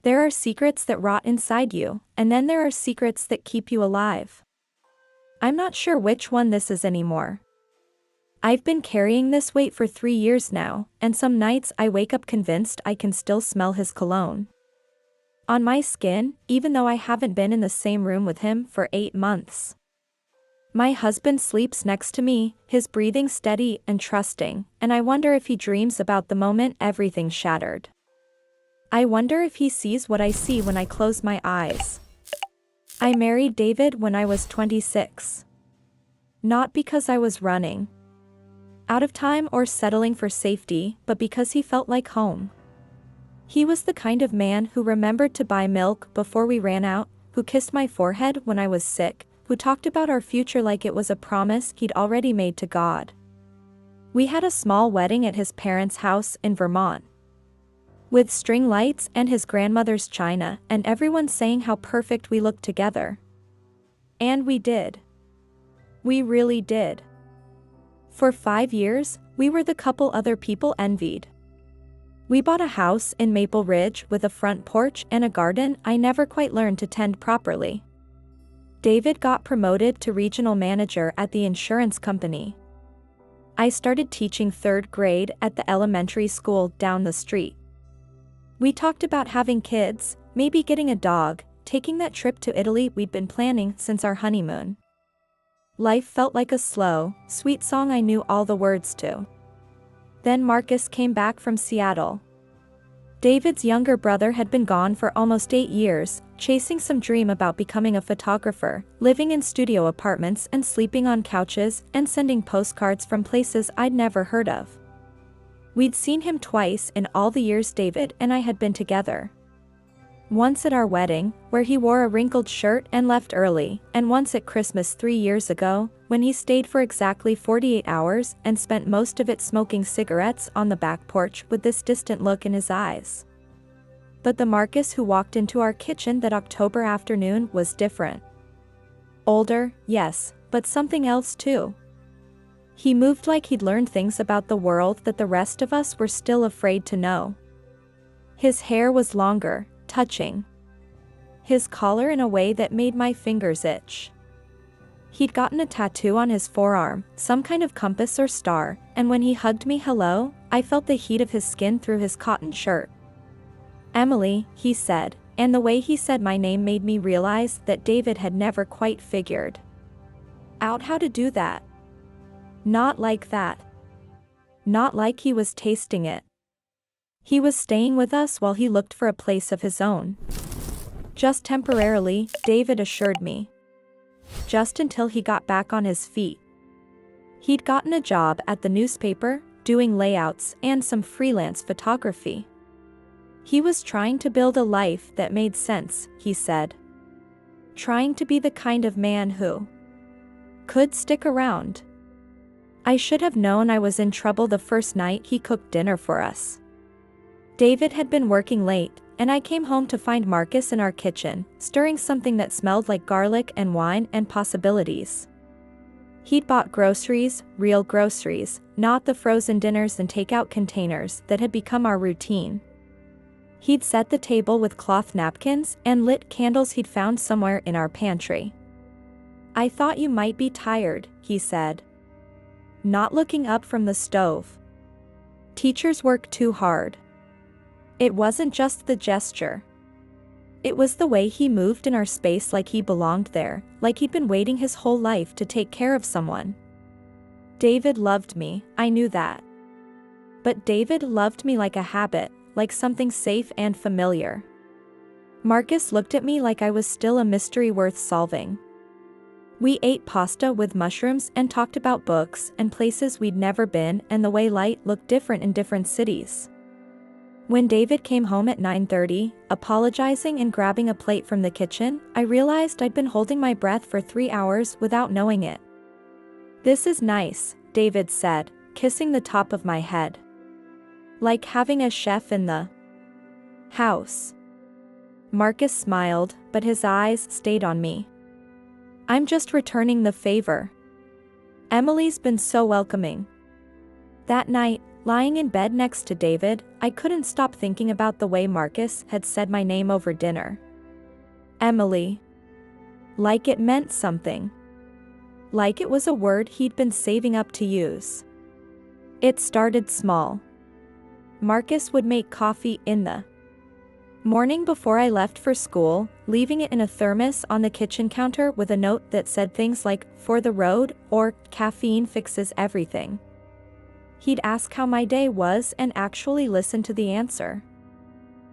There are secrets that rot inside you, and then there are secrets that keep you alive. I'm not sure which one this is anymore. I've been carrying this weight for 3 years now, and some nights I wake up convinced I can still smell his cologne on my skin, even though I haven't been in the same room with him for 8 months. My husband sleeps next to me, his breathing steady and trusting, and I wonder if he dreams about the moment everything shattered. I wonder if he sees what I see when I close my eyes. I married David when I was 26. Not because I was running out of time or settling for safety, but because he felt like home. He was the kind of man who remembered to buy milk before we ran out, who kissed my forehead when I was sick, who talked about our future like it was a promise he'd already made to God. We had a small wedding at his parents' house in Vermont, with string lights and his grandmother's china, and everyone saying how perfect we looked together. And we did. We really did. For 5 years, we were the couple other people envied. We bought a house in Maple Ridge with a front porch and a garden I never quite learned to tend properly. David got promoted to regional manager at the insurance company. I started teaching 3rd grade at the elementary school down the street. We talked about having kids, maybe getting a dog, taking that trip to Italy we'd been planning since our honeymoon. Life felt like a slow, sweet song I knew all the words to. Then Marcus came back from Seattle. David's younger brother had been gone for almost 8 years, chasing some dream about becoming a photographer, living in studio apartments and sleeping on couches and sending postcards from places I'd never heard of. We'd seen him twice in all the years David and I had been together. Once at our wedding, where he wore a wrinkled shirt and left early, and once at Christmas 3 years ago, when he stayed for exactly 48 hours and spent most of it smoking cigarettes on the back porch with this distant look in his eyes. But the Marcus who walked into our kitchen that October afternoon was different. Older, yes, but something else too. He moved like he'd learned things about the world that the rest of us were still afraid to know. His hair was longer, touching his collar in a way that made my fingers itch. He'd gotten a tattoo on his forearm, some kind of compass or star, and when he hugged me hello, I felt the heat of his skin through his cotton shirt. Emily, he said, and the way he said my name made me realize that David had never quite figured out how to do that. Not like that. Not like he was tasting it. He was staying with us while he looked for a place of his own. Just temporarily, David assured me. Just until he got back on his feet. He'd gotten a job at the newspaper, doing layouts and some freelance photography. He was trying to build a life that made sense, he said. Trying to be the kind of man who could stick around. I should have known I was in trouble the first night he cooked dinner for us. David had been working late, and I came home to find Marcus in our kitchen, stirring something that smelled like garlic and wine and possibilities. He'd bought groceries, real groceries, not the frozen dinners and takeout containers that had become our routine. He'd set the table with cloth napkins and lit candles he'd found somewhere in our pantry. I thought you might be tired, he said, not looking up from the stove. Teachers work too hard. It wasn't just the gesture. It was the way he moved in our space like he belonged there, like he'd been waiting his whole life to take care of someone. David loved me, I knew that. But David loved me like a habit, like something safe and familiar. Marcus looked at me like I was still a mystery worth solving. We ate pasta with mushrooms and talked about books and places we'd never been and the way light looked different in different cities. When David came home at 9:30, apologizing and grabbing a plate from the kitchen, I realized I'd been holding my breath for 3 hours without knowing it. This is nice, David said, kissing the top of my head. Like having a chef in the house. Marcus smiled, but his eyes stayed on me. I'm just returning the favor. Emily's been so welcoming. That night, Lying in bed next to David, I couldn't stop thinking about the way Marcus had said my name over dinner. Emily. Like it meant something. Like it was a word he'd been saving up to use. It started small. Marcus would make coffee in the morning before I left for school, leaving it in a thermos on the kitchen counter with a note that said things like, "For the road," or "Caffeine fixes everything." He'd ask how my day was and actually listen to the answer.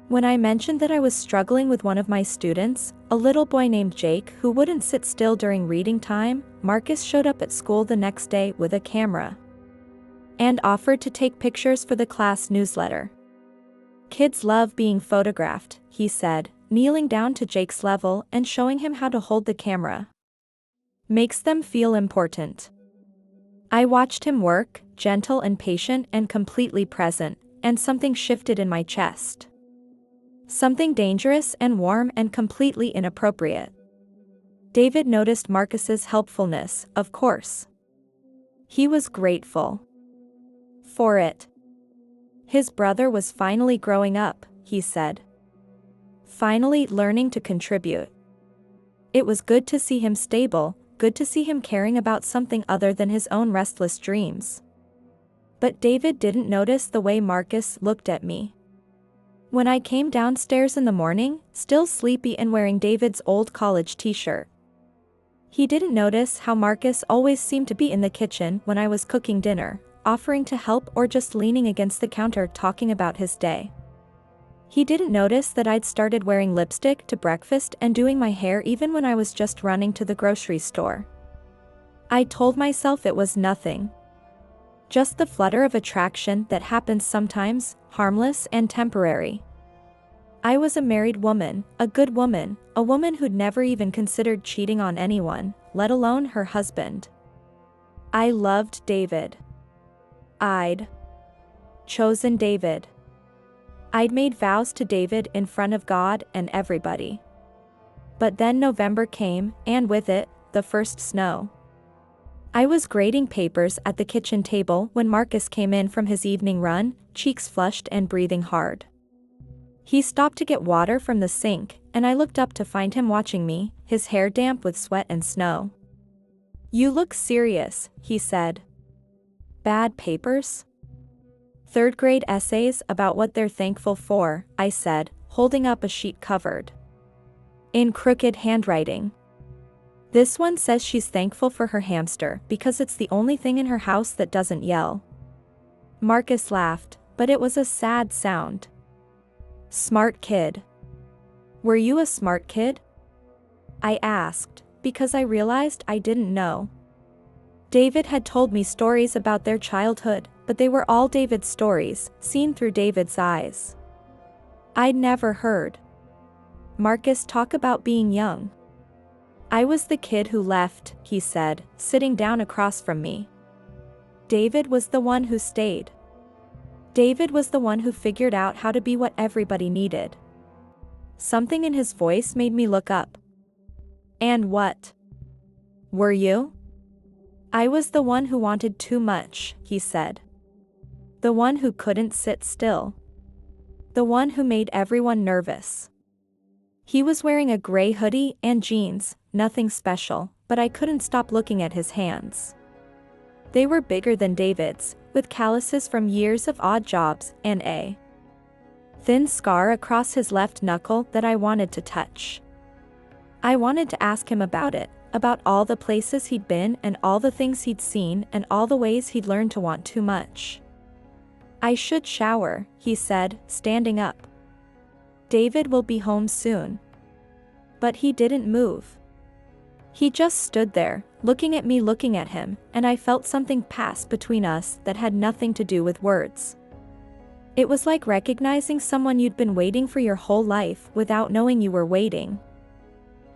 When I mentioned that I was struggling with one of my students, a little boy named Jake who wouldn't sit still during reading time, Marcus showed up at school the next day with a camera and offered to take pictures for the class newsletter. "Kids love being photographed," he said, kneeling down to Jake's level and showing him how to hold the camera. "Makes them feel important." I watched him work, gentle and patient and completely present, and something shifted in my chest. Something dangerous and warm and completely inappropriate. David noticed Marcus's helpfulness, of course. He was grateful for it. His brother was finally growing up, he said. Finally learning to contribute. It was good to see him stable, good to see him caring about something other than his own restless dreams. But David didn't notice the way Marcus looked at me. When I came downstairs in the morning, still sleepy and wearing David's old college t-shirt, he didn't notice how Marcus always seemed to be in the kitchen when I was cooking dinner, offering to help or just leaning against the counter talking about his day. He didn't notice that I'd started wearing lipstick to breakfast and doing my hair even when I was just running to the grocery store. I told myself it was nothing. Just the flutter of attraction that happens sometimes, harmless and temporary. I was a married woman, a good woman, a woman who'd never even considered cheating on anyone, let alone her husband. I loved David. I'd chosen David. I'd made vows to David in front of God and everybody. But then November came, and with it, the first snow. I was grading papers at the kitchen table when Marcus came in from his evening run, cheeks flushed and breathing hard. He stopped to get water from the sink, and I looked up to find him watching me, his hair damp with sweat and snow. "You look serious," he said. "Bad papers?" "Third grade essays about what they're thankful for," I said, holding up a sheet covered in crooked handwriting. "This one says she's thankful for her hamster because it's the only thing in her house that doesn't yell." Marcus laughed, but it was a sad sound. "Smart kid." "Were you a smart kid?" I asked, because I realized I didn't know. David had told me stories about their childhood, but they were all David's stories, seen through David's eyes. I'd never heard Marcus talk about being young. "I was the kid who left," he said, sitting down across from me. "David was the one who stayed. David was the one who figured out how to be what everybody needed." Something in his voice made me look up. "And what were you?" "I was the one who wanted too much," he said. "The one who couldn't sit still. The one who made everyone nervous." He was wearing a gray hoodie and jeans, nothing special, but I couldn't stop looking at his hands. They were bigger than David's, with calluses from years of odd jobs and a thin scar across his left knuckle that I wanted to touch. I wanted to ask him about it, about all the places he'd been and all the things he'd seen and all the ways he'd learned to want too much. "I should shower," he said, standing up. "David will be home soon." But he didn't move. He just stood there, looking at me looking at him, and I felt something pass between us that had nothing to do with words. It was like recognizing someone you'd been waiting for your whole life without knowing you were waiting.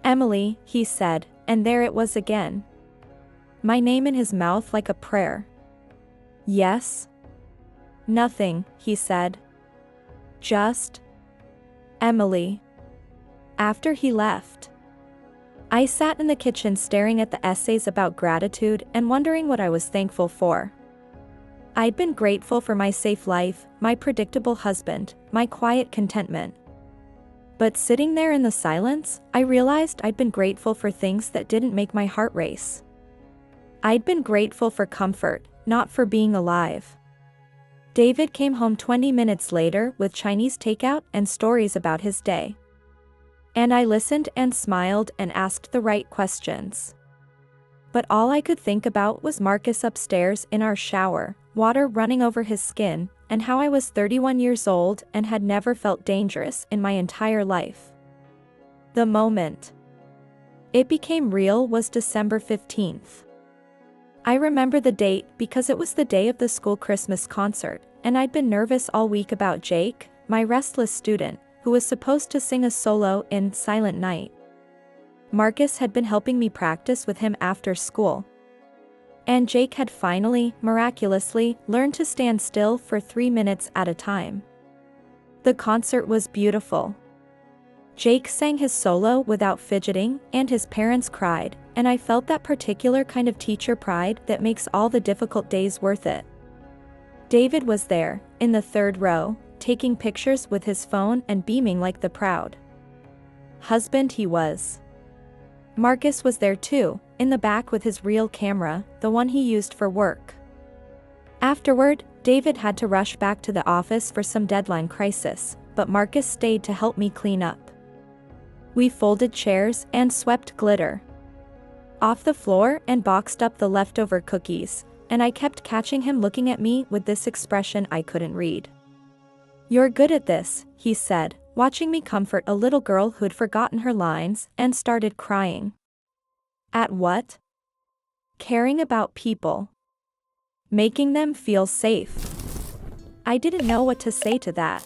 "Emily," he said, and there it was again. My name in his mouth like a prayer. "Yes?" "Nothing," he said. "Just Emily." After he left, I sat in the kitchen staring at the essays about gratitude and wondering what I was thankful for. I'd been grateful for my safe life, my predictable husband, my quiet contentment. But sitting there in the silence, I realized I'd been grateful for things that didn't make my heart race. I'd been grateful for comfort, not for being alive. David came home 20 minutes later with Chinese takeout and stories about his day. And I listened and smiled and asked the right questions. But all I could think about was Marcus upstairs in our shower, water running over his skin, and how I was 31 years old and had never felt dangerous in my entire life. The moment it became real was December 15th. I remember the date because it was the day of the school Christmas concert, and I'd been nervous all week about Jake, my restless student, who was supposed to sing a solo in Silent Night. Marcus had been helping me practice with him after school. And Jake had finally, miraculously, learned to stand still for 3 minutes at a time. The concert was beautiful. Jake sang his solo without fidgeting, and his parents cried, and I felt that particular kind of teacher pride that makes all the difficult days worth it. David was there, in the third row, taking pictures with his phone and beaming like the proud husband he was. Marcus was there too, in the back with his real camera, the one he used for work. Afterward, David had to rush back to the office for some deadline crisis, but Marcus stayed to help me clean up. We folded chairs and swept glitter off the floor and boxed up the leftover cookies, and I kept catching him looking at me with this expression I couldn't read. "You're good at this," he said, watching me comfort a little girl who'd forgotten her lines and started crying. At what? Caring about people. Making them feel safe. I didn't know what to say to that.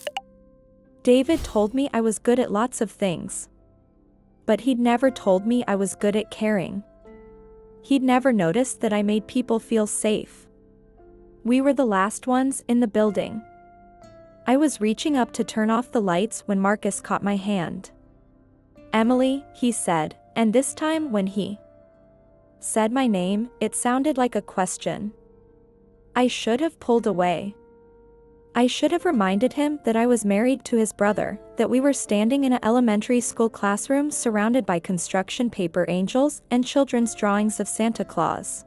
David told me I was good at lots of things. But he'd never told me I was good at caring. He'd never noticed that I made people feel safe. We were the last ones in the building. I was reaching up to turn off the lights when Marcus caught my hand. "Emily," he said, and this time when he said my name, it sounded like a question. I should have pulled away. I should have reminded him that I was married to his brother, that we were standing in an elementary school classroom surrounded by construction paper angels and children's drawings of Santa Claus.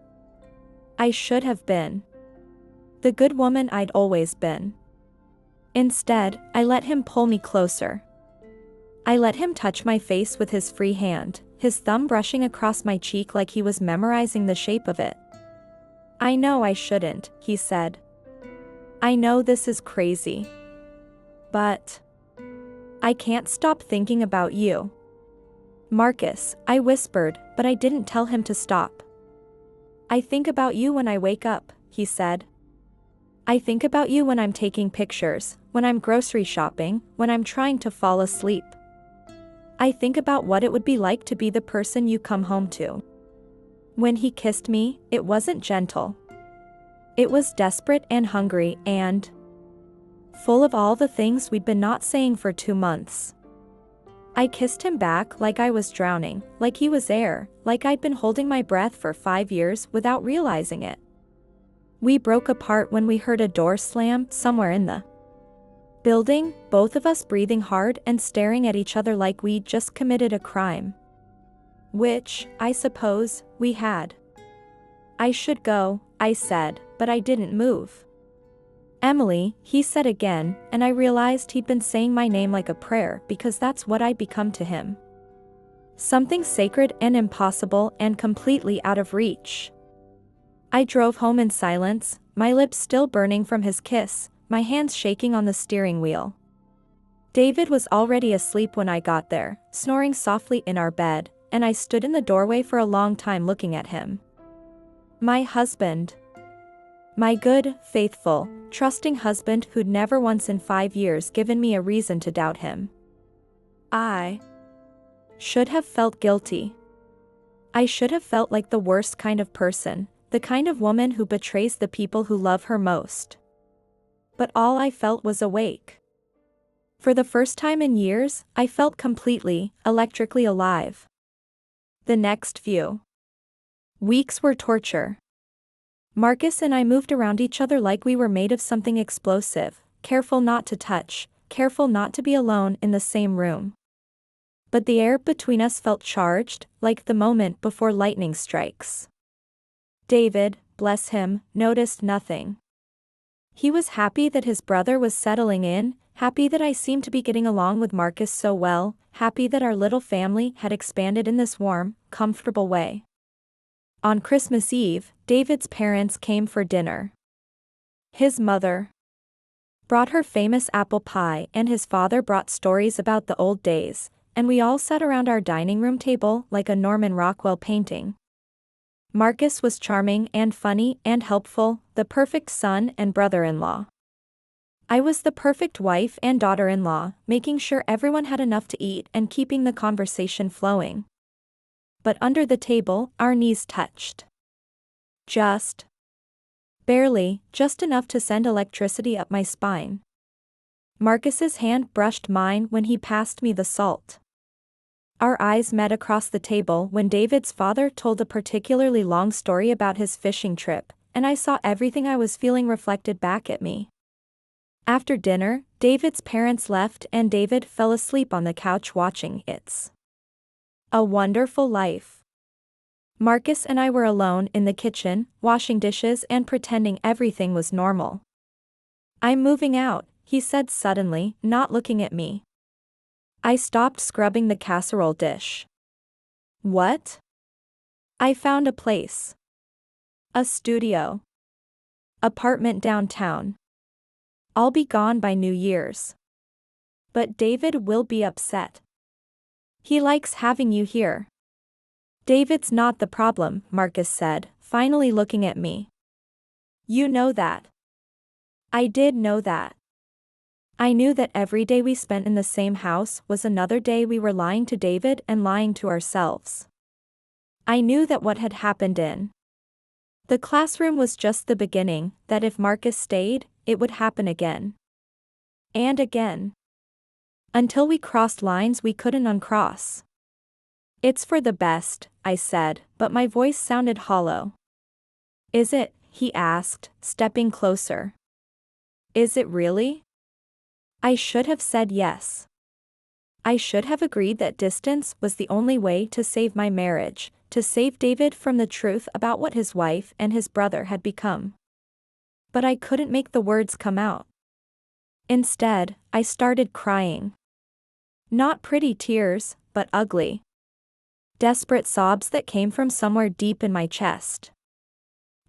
I should have been the good woman I'd always been. Instead, I let him pull me closer. I let him touch my face with his free hand, his thumb brushing across my cheek like he was memorizing the shape of it. "I know I shouldn't," he said. "I know this is crazy. But I can't stop thinking about you." "Marcus," I whispered, but I didn't tell him to stop. "I think about you when I wake up," he said. "I think about you when I'm taking pictures, when I'm grocery shopping, when I'm trying to fall asleep. I think about what it would be like to be the person you come home to." When he kissed me, it wasn't gentle. It was desperate and hungry and full of all the things we'd been not saying for 2 months. I kissed him back like I was drowning, like he was air, like I'd been holding my breath for 5 years without realizing it. We broke apart when we heard a door slam somewhere in the building, both of us breathing hard and staring at each other like we'd just committed a crime. Which, I suppose, we had. "I should go," I said, but I didn't move. "Emily," he said again, and I realized he'd been saying my name like a prayer because that's what I'd become to him. Something sacred and impossible and completely out of reach. I drove home in silence, my lips still burning from his kiss, my hands shaking on the steering wheel. David was already asleep when I got there, snoring softly in our bed, and I stood in the doorway for a long time looking at him. My husband. My good, faithful, trusting husband who'd never once in 5 years given me a reason to doubt him. I should have felt guilty. I should have felt like the worst kind of person, the kind of woman who betrays the people who love her most. But all I felt was awake. For the first time in years, I felt completely, electrically alive. The next few weeks were torture. Marcus and I moved around each other like we were made of something explosive, careful not to touch, careful not to be alone in the same room. But the air between us felt charged, like the moment before lightning strikes. David, bless him, noticed nothing. He was happy that his brother was settling in, happy that I seemed to be getting along with Marcus so well, happy that our little family had expanded in this warm, comfortable way. On Christmas Eve, David's parents came for dinner. His mother brought her famous apple pie and his father brought stories about the old days, and we all sat around our dining room table like a Norman Rockwell painting. Marcus was charming and funny and helpful, the perfect son and brother-in-law. I was the perfect wife and daughter-in-law, making sure everyone had enough to eat and keeping the conversation flowing. But under the table, our knees touched. Just barely, just enough to send electricity up my spine. Marcus's hand brushed mine when he passed me the salt. Our eyes met across the table when David's father told a particularly long story about his fishing trip, and I saw everything I was feeling reflected back at me. After dinner, David's parents left and David fell asleep on the couch watching It's a Wonderful Life. Marcus and I were alone in the kitchen, washing dishes and pretending everything was normal. "I'm moving out," he said suddenly, not looking at me. I stopped scrubbing the casserole dish. "What?" "I found a place. A studio. Apartment downtown. I'll be gone by New Year's. But David will be upset. He likes having you here." "David's not the problem," Marcus said, finally looking at me. "You know that." I did know that. I knew that every day we spent in the same house was another day we were lying to David and lying to ourselves. I knew that what had happened in the classroom was just the beginning, that if Marcus stayed, it would happen again. And again. Until we crossed lines we couldn't uncross. "It's for the best," I said, but my voice sounded hollow. "Is it?" he asked, stepping closer. "Is it really?" I should have said yes. I should have agreed that distance was the only way to save my marriage, to save David from the truth about what his wife and his brother had become. But I couldn't make the words come out. Instead, I started crying. Not pretty tears, but ugly, desperate sobs that came from somewhere deep in my chest.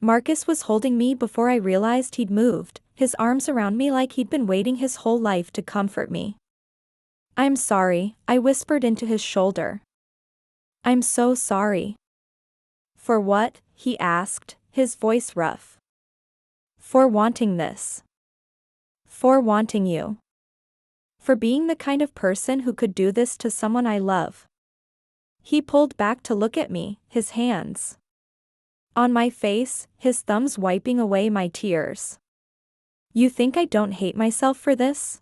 Marcus was holding me before I realized he'd moved, his arms around me like he'd been waiting his whole life to comfort me. "I'm sorry," I whispered into his shoulder. "I'm so sorry." "For what?" he asked, his voice rough. "For wanting this. For wanting you. For being the kind of person who could do this to someone I love." He pulled back to look at me, his hands on my face, his thumbs wiping away my tears. "You think I don't hate myself for this?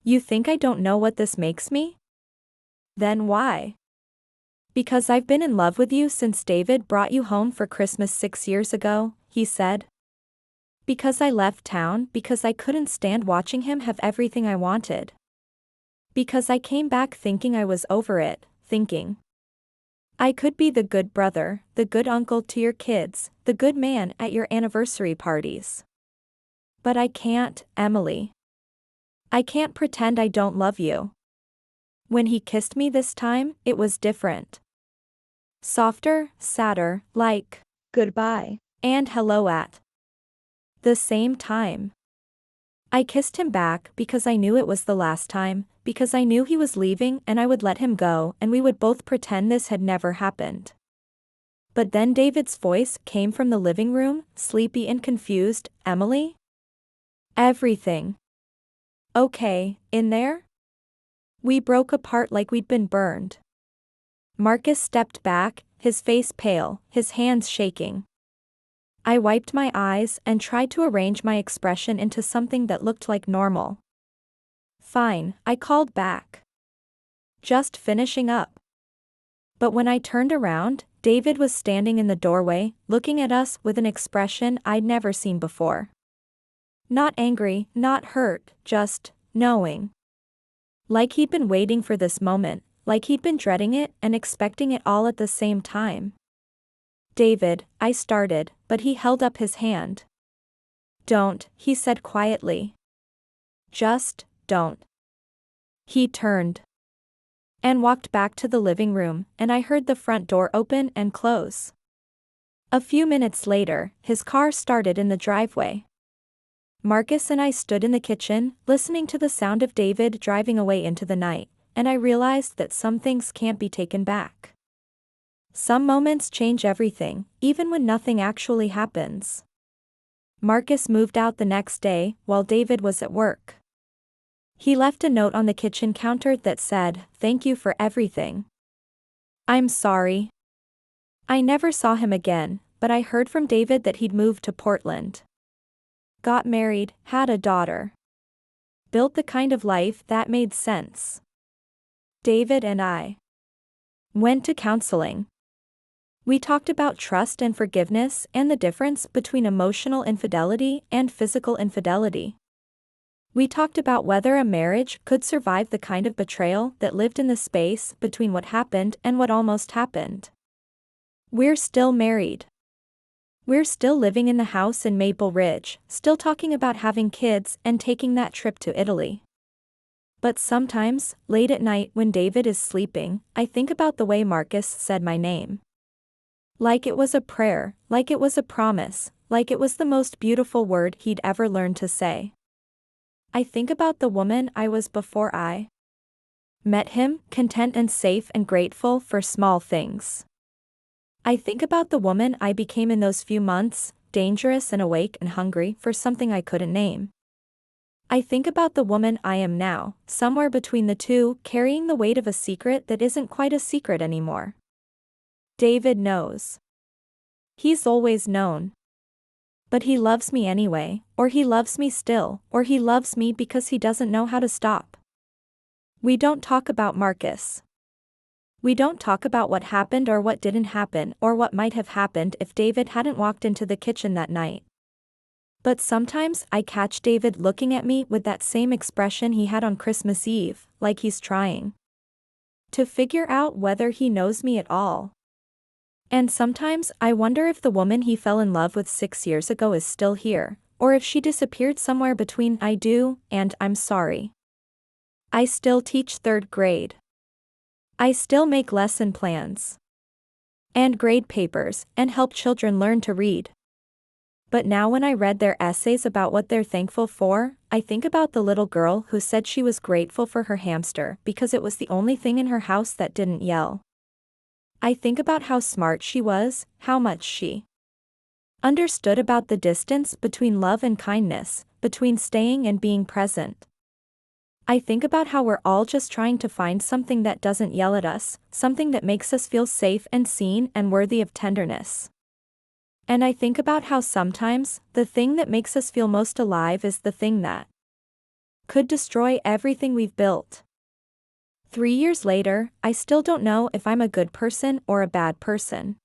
You think I don't know what this makes me? Then why?" "Because I've been in love with you since David brought you home for Christmas 6 years ago," he said. "Because I left town because I couldn't stand watching him have everything I wanted. Because I came back thinking I was over it, thinking I could be the good brother, the good uncle to your kids, the good man at your anniversary parties. But I can't, Emily. I can't pretend I don't love you." When he kissed me this time, it was different. Softer, sadder, like goodbye and hello at the same time. I kissed him back because I knew it was the last time, because I knew he was leaving and I would let him go and we would both pretend this had never happened. But then David's voice came from the living room, sleepy and confused. "Emily? Everything okay in there?" We broke apart like we'd been burned. Marcus stepped back, his face pale, his hands shaking. I wiped my eyes and tried to arrange my expression into something that looked like normal. "Fine," I called back. "Just finishing up." But when I turned around, David was standing in the doorway, looking at us with an expression I'd never seen before. Not angry, not hurt, just knowing. Like he'd been waiting for this moment, like he'd been dreading it and expecting it all at the same time. David, I started, but he held up his hand. Don't, he said quietly. Just, don't. He turned and walked back to the living room, and I heard the front door open and close. A few minutes later, his car started in the driveway. Marcus and I stood in the kitchen, listening to the sound of David driving away into the night, and I realized that some things can't be taken back. Some moments change everything, even when nothing actually happens. Marcus moved out the next day, while David was at work. He left a note on the kitchen counter that said, "Thank you for everything. I'm sorry." I never saw him again, but I heard from David that he'd moved to Portland. Got married, had a daughter. Built the kind of life that made sense. David and I went to counseling. We talked about trust and forgiveness and the difference between emotional infidelity and physical infidelity. We talked about whether a marriage could survive the kind of betrayal that lived in the space between what happened and what almost happened. We're still married. We're still living in the house in Maple Ridge, still talking about having kids and taking that trip to Italy. But sometimes, late at night when David is sleeping, I think about the way Marcus said my name. Like it was a prayer, like it was a promise, like it was the most beautiful word he'd ever learned to say. I think about the woman I was before I met him, content and safe and grateful for small things. I think about the woman I became in those few months, dangerous and awake and hungry for something I couldn't name. I think about the woman I am now, somewhere between the two, carrying the weight of a secret that isn't quite a secret anymore. David knows. He's always known. But he loves me anyway, or he loves me still, or he loves me because he doesn't know how to stop. We don't talk about Marcus. We don't talk about what happened or what didn't happen or what might have happened if David hadn't walked into the kitchen that night. But sometimes I catch David looking at me with that same expression he had on Christmas Eve, like he's trying to figure out whether he knows me at all. And sometimes I wonder if the woman he fell in love with 6 years ago is still here, or if she disappeared somewhere between I do and I'm sorry. I still teach 3rd grade. I still make lesson plans and grade papers and help children learn to read. But now when I read their essays about what they're thankful for, I think about the little girl who said she was grateful for her hamster because it was the only thing in her house that didn't yell. I think about how smart she was, how much she understood about the distance between love and kindness, between staying and being present. I think about how we're all just trying to find something that doesn't yell at us, something that makes us feel safe and seen and worthy of tenderness. And I think about how sometimes, the thing that makes us feel most alive is the thing that could destroy everything we've built. 3 years later, I still don't know if I'm a good person or a bad person.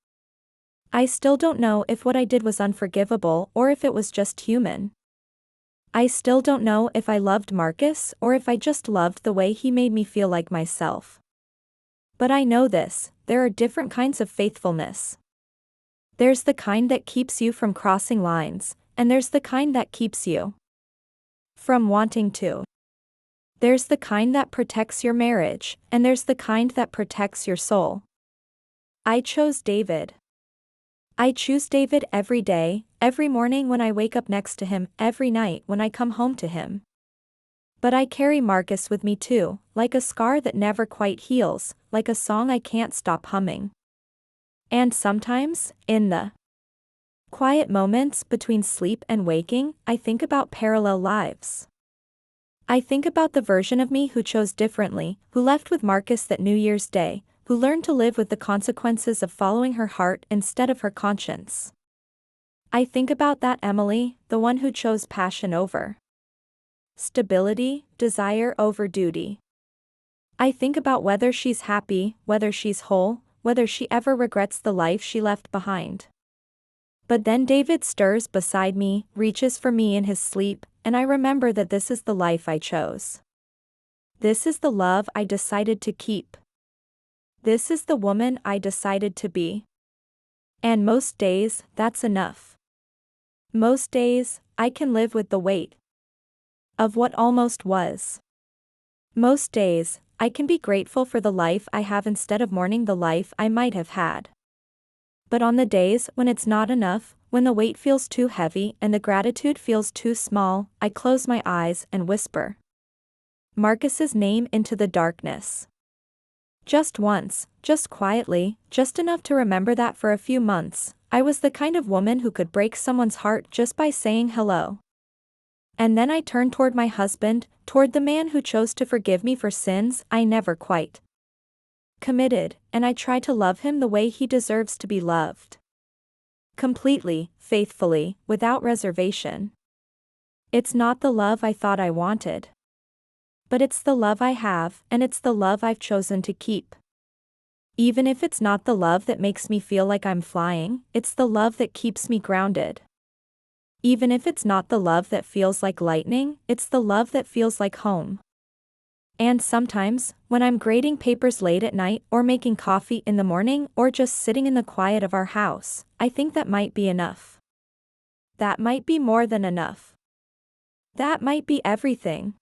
I still don't know if what I did was unforgivable or if it was just human. I still don't know if I loved Marcus or if I just loved the way he made me feel like myself. But I know this, there are different kinds of faithfulness. There's the kind that keeps you from crossing lines, and there's the kind that keeps you from wanting to. There's the kind that protects your marriage, and there's the kind that protects your soul. I chose David. I choose David every day, every morning when I wake up next to him, every night when I come home to him. But I carry Marcus with me too, like a scar that never quite heals, like a song I can't stop humming. And sometimes, in the quiet moments between sleep and waking, I think about parallel lives. I think about the version of me who chose differently, who left with Marcus that New Year's Day, who learned to live with the consequences of following her heart instead of her conscience. I think about that Emily, the one who chose passion over stability, desire over duty. I think about whether she's happy, whether she's whole, whether she ever regrets the life she left behind. But then David stirs beside me, reaches for me in his sleep, and I remember that this is the life I chose. This is the love I decided to keep. This is the woman I decided to be. And most days, that's enough. Most days, I can live with the weight of what almost was. Most days, I can be grateful for the life I have instead of mourning the life I might have had. But on the days when it's not enough, when the weight feels too heavy and the gratitude feels too small, I close my eyes and whisper Marcus's name into the darkness. Just once, just quietly, just enough to remember that for a few months, I was the kind of woman who could break someone's heart just by saying hello. And then I turned toward my husband, toward the man who chose to forgive me for sins I never quite committed, and I tried to love him the way he deserves to be loved. Completely, faithfully, without reservation. It's not the love I thought I wanted. But it's the love I have, and it's the love I've chosen to keep. Even if it's not the love that makes me feel like I'm flying, it's the love that keeps me grounded. Even if it's not the love that feels like lightning, it's the love that feels like home. And sometimes, when I'm grading papers late at night or making coffee in the morning or just sitting in the quiet of our house, I think that might be enough. That might be more than enough. That might be everything.